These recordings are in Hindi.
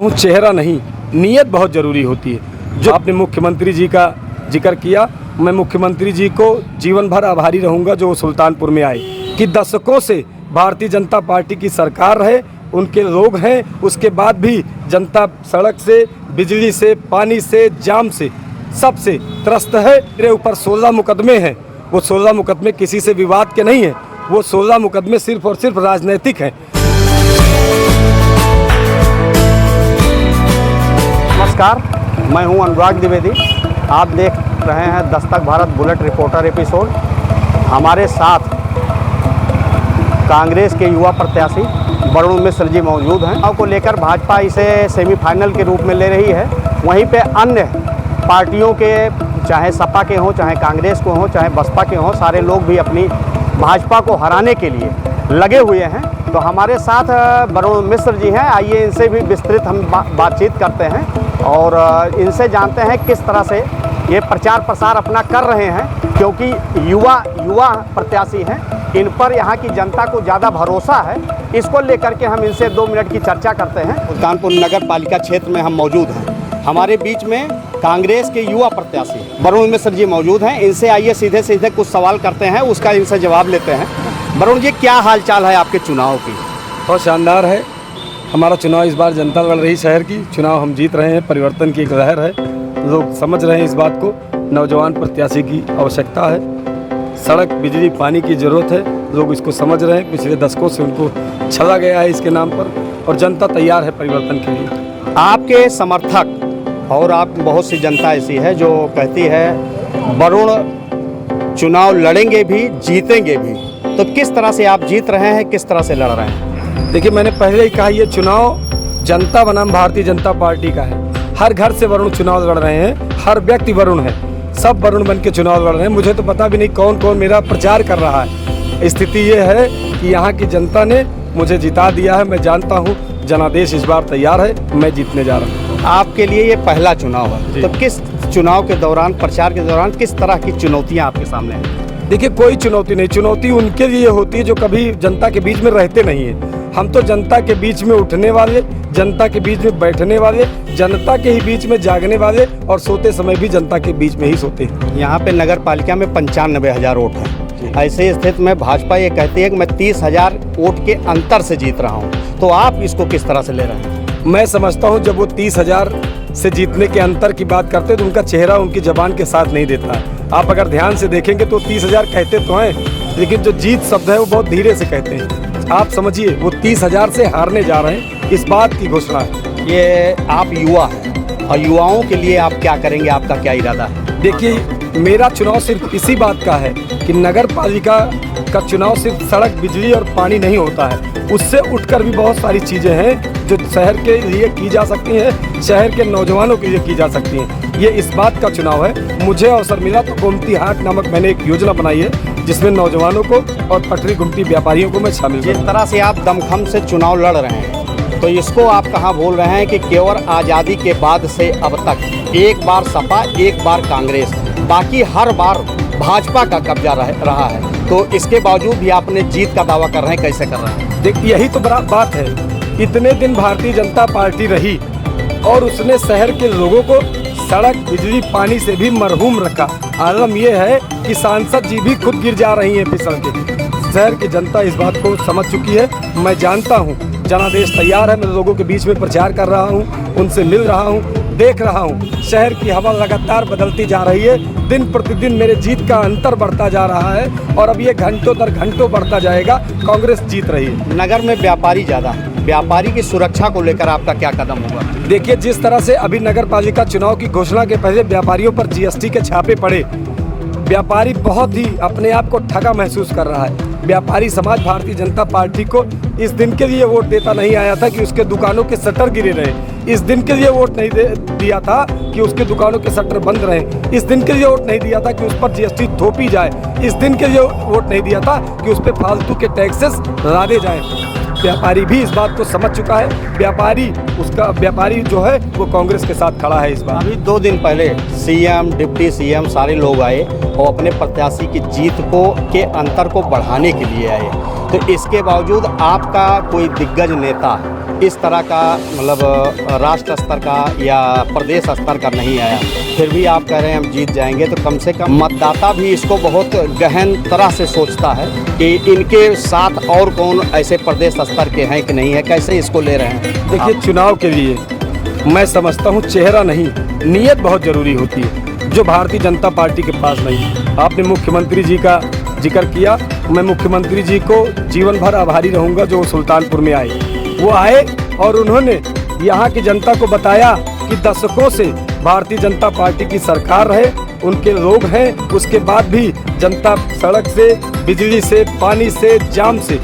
वो चेहरा नहीं, नीयत बहुत ज़रूरी होती है। जो आपने मुख्यमंत्री जी का जिक्र किया, मैं मुख्यमंत्री जी को जीवन भर आभारी रहूँगा जो सुल्तानपुर में आए, कि दशकों से भारतीय जनता पार्टी की सरकार रहे, उनके लोग हैं, उसके बाद भी जनता सड़क से, बिजली से, पानी से, जाम से, सबसे त्रस्त है। मेरे ऊपर 16 मुकदमे हैं, वो 16 मुकदमे किसी से विवाद के नहीं हैं, वो 16 मुकदमे सिर्फ और सिर्फ राजनीतिक हैं। नमस्कार, मैं हूं अनुराग द्विवेदी। आप देख रहे हैं Dastak Bharat bullet reporter episode. हमारे साथ कांग्रेस के युवा प्रत्याशी वरुण मिश्र जी मौजूद हैं। चुनाव को लेकर भाजपा इसे सेमीफाइनल के रूप में ले रही है। वहीं पे अन्य पार्टियों के, चाहे सपा के हों, चाहे कांग्रेस को हों, चाहे बसपा के हों, सारे लोग भी अपनी भाजपा को हराने के लिए लगे हुए हैं। तो हमारे साथ वरुण मिश्र जी हैं। आइए इनसे भी विस्तृत हम बातचीत करते हैं और इनसे जानते हैं किस तरह से ये प्रचार प्रसार अपना कर रहे हैं, क्योंकि युवा प्रत्याशी हैं, इन पर यहाँ की जनता को ज़्यादा भरोसा है। इसको लेकर के हम इनसे 2 मिनट की चर्चा करते हैं। सुल्तानपुर नगर पालिका क्षेत्र में हम मौजूद हैं। हमारे बीच में कांग्रेस के युवा प्रत्याशी वरुण मिश्र जी मौजूद हैं। इनसे आइए सीधे सीधे कुछ सवाल करते हैं, उसका इनसे जवाब लेते हैं। वरुण जी, क्या हालचाल है आपके चुनाव की? बहुत शानदार है हमारा चुनाव। इस बार जनता लड़ रही शहर की, चुनाव हम जीत रहे हैं, परिवर्तन की एक लहर है, लोग समझ रहे हैं इस बात को। नौजवान प्रत्याशी की आवश्यकता है, सड़क, बिजली, पानी की ज़रूरत है, लोग इसको समझ रहे हैं। पिछले दशकों से उनको छला गया है इसके नाम पर, और जनता तैयार है परिवर्तन के लिए। आपके समर्थक और आप बहुत सी जनता ऐसी है जो कहती है वरुण चुनाव लड़ेंगे भी, जीतेंगे भी, तो किस तरह से आप जीत रहे हैं, किस तरह से लड़ रहे हैं? देखिए, मैंने पहले ही कहा, ये चुनाव जनता बनाम भारतीय जनता पार्टी का है। हर घर से वरुण चुनाव लड़ रहे हैं, हर व्यक्ति वरुण है, सब वरुण बन के चुनाव लड़ रहे हैं। मुझे तो पता भी नहीं कौन कौन मेरा प्रचार कर रहा है। स्थिति ये है कि यहाँ की जनता ने मुझे जिता दिया है। मैं जानता हूँ जनादेश इस बार तैयार है, मैं जीतने जा रहा हूँ। आपके लिए ये पहला चुनाव है, तो किस चुनाव के दौरान, प्रचार के दौरान किस तरह की चुनौतियाँ आपके सामने हैं? देखिए, कोई चुनौती नहीं, चुनौती उनके लिए होती है जो कभी जनता के बीच में रहते नहीं हैं। हम तो जनता के बीच में उठने वाले, जनता के बीच में बैठने वाले, जनता के ही बीच में जागने वाले, और सोते समय भी जनता के बीच में ही सोते हैं। यहाँ पे नगर पालिका में 95,000 वोट हैं। ऐसे स्थिति में भाजपा ये कहती है कि मैं 30,000 वोट के अंतर से जीत रहा हूँ, तो आप इसको किस तरह से ले रहे हैं? मैं समझता हूँ जब वो 30,000 से जीतने के अंतर की बात करते हैं तो उनका चेहरा उनकी जबान के साथ नहीं देता है। आप अगर ध्यान से देखेंगे तो 30,000 कहते तो हैं, लेकिन जो जीत शब्द है वो बहुत धीरे से कहते हैं। आप समझिए, वो 30,000 से हारने जा रहे हैं, इस बात की घोषणा है। ये आप युवा हैं और युवाओं के लिए आप क्या करेंगे, आपका क्या इरादा है? देखिए, मेरा चुनाव सिर्फ इसी बात का है कि नगर पालिका का चुनाव सिर्फ सड़क, बिजली और पानी नहीं होता है, उससे उठकर भी बहुत सारी चीज़ें हैं जो शहर के लिए की जा सकती हैं, शहर के नौजवानों के लिए की जा सकती हैं। ये इस बात का चुनाव है। मुझे अवसर मिला तो गोमती हाट नामक मैंने एक योजना बनाई है, जिसमें नौजवानों को और पटरी घुमटी व्यापारियों को मैं शामिल जिस तरह से आप दमखम से चुनाव लड़ रहे हैं, तो इसको आप कहाँ बोल रहे हैं कि केवल आज़ादी के बाद से अब तक एक बार सपा, एक बार कांग्रेस, बाकी हर बार भाजपा का कब्जा रहा है, तो इसके बावजूद भी आपने जीत का दावा कर रहे हैं, कैसे कर रहे हैं? देखिए, यही तो बड़ा बात है। इतने दिन भारतीय जनता पार्टी रही और उसने शहर के लोगों को सड़क, बिजली, पानी से भी मरहूम रखा। आलम यह है कि सांसद जी भी खुद गिर जा रही हैं फिसल के। शहर की जनता इस बात को समझ चुकी है। मैं जानता हूँ जनादेश तैयार है। मैं लोगों के बीच में प्रचार कर रहा हूँ, उनसे मिल रहा हूँ, देख रहा हूँ। शहर की हवा लगातार बदलती जा रही है, दिन प्रतिदिन मेरे जीत का अंतर बढ़ता जा रहा है, और अब ये घंटों दर घंटों बढ़ता जाएगा। कांग्रेस जीत रही है। नगर में व्यापारी ज़्यादा है, व्यापारी की सुरक्षा को लेकर आपका क्या कदम होगा? देखिए, जिस तरह से अभी नगर पालिका चुनाव की घोषणा के पहले व्यापारियों पर जीएसटी के छापे पड़े, व्यापारी बहुत ही अपने आप को ठगा महसूस कर रहा है। व्यापारी समाज भारतीय जनता पार्टी को इस दिन के लिए वोट देता नहीं आया था कि उसके दुकानों के शटर गिरे रहे। इस दिन के लिए वोट नहीं दिया था कि उसके दुकानों के शटर बंद रहे। इस दिन के लिए वोट नहीं दिया था कि उस पर जीएसटी थोपी जाए। इस दिन के लिए वोट नहीं दिया था कि उस पर फालतू के टैक्सेस लादे जाएं। व्यापारी भी इस बात को समझ चुका है। व्यापारी जो है वो कांग्रेस के साथ खड़ा है इस बार। अभी 2 दिन पहले सीएम, डिप्टी सीएम सारे लोग आए और अपने प्रत्याशी की जीत के अंतर को बढ़ाने के लिए आए, तो इसके बावजूद आपका कोई दिग्गज नेता इस तरह का मतलब राष्ट्र स्तर का या प्रदेश स्तर का नहीं आया, फिर भी आप कह रहे हैं हम जीत जाएंगे, तो कम से कम मतदाता भी इसको बहुत गहन तरह से सोचता है कि इनके साथ और कौन ऐसे प्रदेश स्तर के हैं कि नहीं है, कैसे इसको ले रहे हैं। देखिए, चुनाव के लिए मैं समझता हूँ चेहरा नहीं, नीयत बहुत ज़रूरी होती है, जो भारतीय जनता पार्टी के पास नहीं है। आपने मुख्यमंत्री जी का जिक्र किया, मैं मुख्यमंत्री जी को जीवन भर आभारी रहूँगा जो सुल्तानपुर में आए। वो आए और उन्होंने यहाँ की जनता को बताया कि दशकों से भारतीय जनता पार्टी की सरकार रहे, उनके लोग हैं, उसके बाद भी जनता सड़क से, बिजली से, पानी से, जाम से,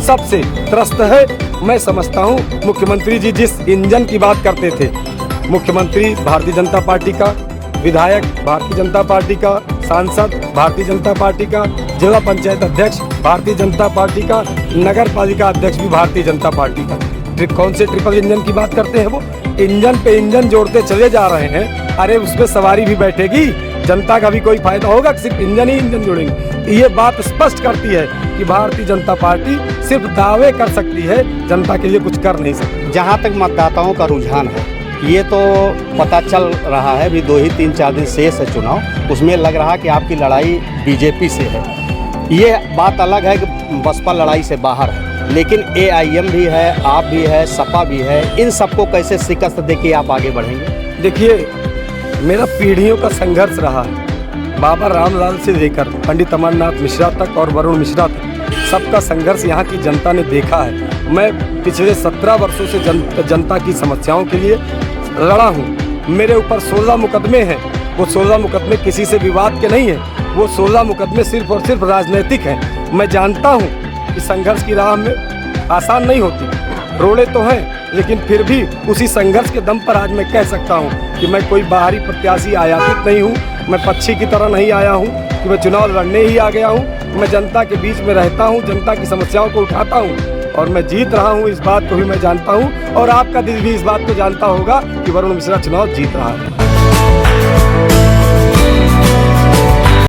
सबसे त्रस्त है। मैं समझता हूँ मुख्यमंत्री जी जिस इंजन की बात करते थे, मुख्यमंत्री भारतीय जनता पार्टी का, विधायक भारतीय जनता पार्टी का, सांसद भारतीय जनता पार्टी का, जिला पंचायत अध्यक्ष भारतीय जनता पार्टी का, नगर पालिका अध्यक्ष भी भारतीय जनता पार्टी का। कौन से ट्रिपल इंजन की बात करते हैं? वो इंजन पे इंजन जोड़ते चले जा रहे हैं। अरे उसमें सवारी भी बैठेगी, जनता का भी कोई फायदा होगा, सिर्फ इंजन ही इंजन जोड़ेंगे। ये बात स्पष्ट करती है कि भारतीय जनता पार्टी सिर्फ दावे कर सकती है, जनता के लिए कुछ कर नहीं सकती। जहाँ तक मतदाताओं का रुझान है, ये तो पता चल रहा है, अभी 2 ही 3-4 दिन शेष है चुनाव, उसमें लग रहा कि आपकी लड़ाई बीजेपी से है। ये बात अलग है कि बसपा लड़ाई से बाहर है, लेकिन AIM भी है, आप भी है, सपा भी है, इन सबको कैसे शिकस्त देके आप आगे बढ़ेंगे? देखिए, मेरा पीढ़ियों का संघर्ष रहा है, बाबा रामलाल से लेकर पंडित अमरनाथ मिश्रा तक और वरुण मिश्रा तक, सबका संघर्ष यहाँ की जनता ने देखा है। मैं पिछले 17 वर्षों से जनता की समस्याओं के लिए लड़ा हूँ। मेरे ऊपर 16 मुकदमे हैं, वो 16 मुकदमे किसी से विवाद के नहीं हैं, वो 16 मुकदमे सिर्फ और सिर्फ राजनीतिक हैं। मैं जानता हूँ कि संघर्ष की राह में आसान नहीं होती, रोड़े तो हैं, लेकिन फिर भी उसी संघर्ष के दम पर आज मैं कह सकता हूँ कि मैं कोई बाहरी प्रत्याशी आयातित नहीं हूँ, मैं पक्षी की तरह नहीं आया हूँ कि मैं चुनाव लड़ने ही आ गया हूँ। मैं जनता के बीच में रहता हूँ, जनता की समस्याओं को उठाता हूँ और मैं जीत रहा हूँ, इस बात को भी मैं जानता हूँ और आपका दिल भी इस बात को जानता होगा कि वरुण मिश्रा चुनाव जीत रहा है।